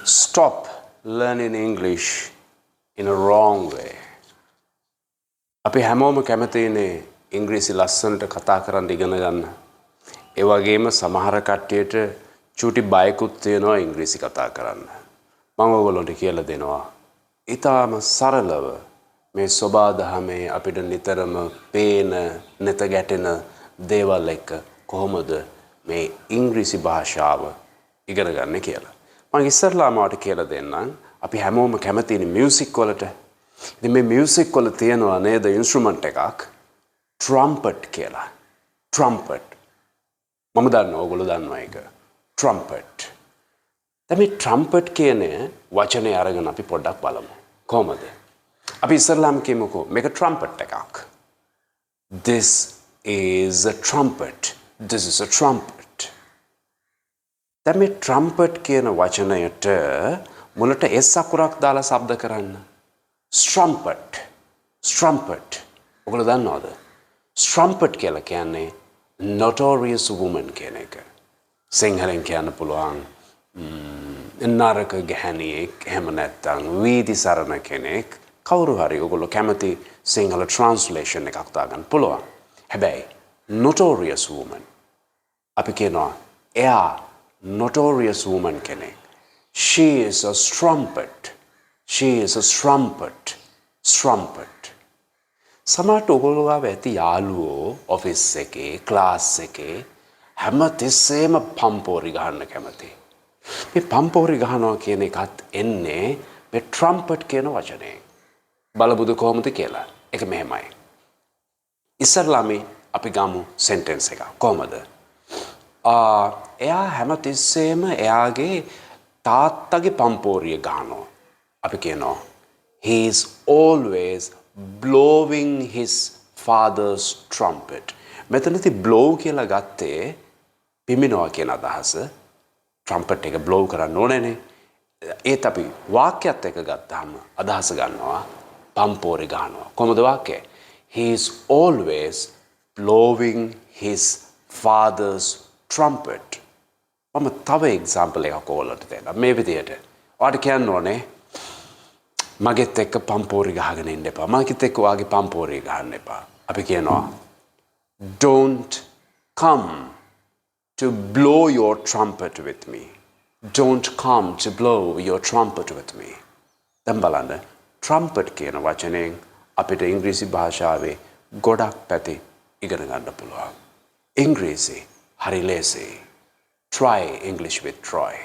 stop learning English in a wrong way. අපි හැමෝම කැමතිනේ ඉංග්‍රීසි ලස්සනට කතා කරන්න ඉගෙන ගන්න. ඒ වගේම සමහර කට්ටියට චූටි බයකුත් තියෙනවා ඉංග්‍රීසි කතා කරන්න. මම ඔයගොල්ලන්ට කියලා දෙනවා. ඊටාම සරලව මේ සබා දහමේ අපිට නිතරම පේන නැත ගැටෙන දේවල් එක්ක කොහොමද මේ ඉංග්‍රීසි භාෂාව ඉගෙන ගන්න කියලා. මම ඉස්සරලාම ඔයාලට කියලා දෙන්නම්. අපි හැමෝම කැමතිනේ මියුසික් වලට. ඉතින් මේ මියුසික් වල තියෙනවා නේද ඉන්ස්ට්‍රුමන්ට් එකක් trumpet කියලා. trumpet. මම දන්නවා ඔයගොල්ලෝ දන්නවා ඒක. trumpet. දැන් මේ trumpet කියන වචනේ අරගෙන අපි පොඩ්ඩක් බලමු. කොහොමද? අපි ඉස්සරලාම කියමුකෝ මේක trumpet එකක්. This is a trumpet. This is a trumpet. දැන් මේ trumpet කියන වචනයට මුලට s අකුරක් දාලා શબ્ද කරන්න. strumpet. strumpet. ඔයගොල්ලෝ දන්නවද? strumpet කියලා කියන්නේ notorious woman කියන එක. සිංහලෙන් කියන්න පුළුවන් නරක ගැහණියෙක් එහෙම නැත්නම් වීදි සරණ කෙනෙක්. කවුරු හරි ඔයගොල්ලෝ කැමති සිංහල translation එකක් දාගන්න පුළුවන්. හැබැයි notorious woman අපි කියනවා එයා notorious woman කෙනෙක්. She is a strumpet. She is a strumpet. Strumpet. සමහරට ඔයගොල්ලෝ ගාව ඇති යාළුවෝ ඔෆිස් එකේ ක්ලාස් එකේ හැම තිස්සෙම පම්පෝරි ගහන්න කැමති. මේ පම්පෝරි ගහනවා කියන එකත් එන්නේ මේ trumpet කියන වචනේ. බලමුද කොහොමද කියලා. ඒක මෙහෙමයි. ඉස්සරලාමේ අපි ගමු sentence එක. කොහොමද? එයා හැම තිස්සෙම එයාගේ තාත්තගේ පම්පෝරිය ගහනවා. අපි කියනවා he is always blowing his father's trumpet. මෙතනදී blow කියලා ගත්තේ පිමිනවා කියන අදහස. trumpet එක blow කරන්න ඕනේනේ. ඒත් අපි වාක්‍යයත් එක්ක ගත්තාම අදහස ගන්නවා පම්පෝරි ගහනවා. කොහොමද වාක්‍යය? He is always blowing his father's trumpet. මම තව example එකක් ඔයාලට දෙන්නම්. මේ විදිහට. ඔයාලට කියන්න ඕනේ මගෙත් එක්ක පම්පෝරි ගහගෙන ඉන්න එපා. මගෙත් එක්ක ඔයාගේ පම්පෝරි ගහන්න එපා. අපි කියනවා don't come to blow your trumpet with me. Don't come to blow your trumpet with me. දැන් බලන්න trumpet කියන වචනයෙන් අපිට ඉංග්‍රීසි භාෂාවේ ගොඩක් පැති ඉගෙන ගන්න පුළුවන්. ඉංග්‍රීසි හරි ලේසි. Try English with Troy.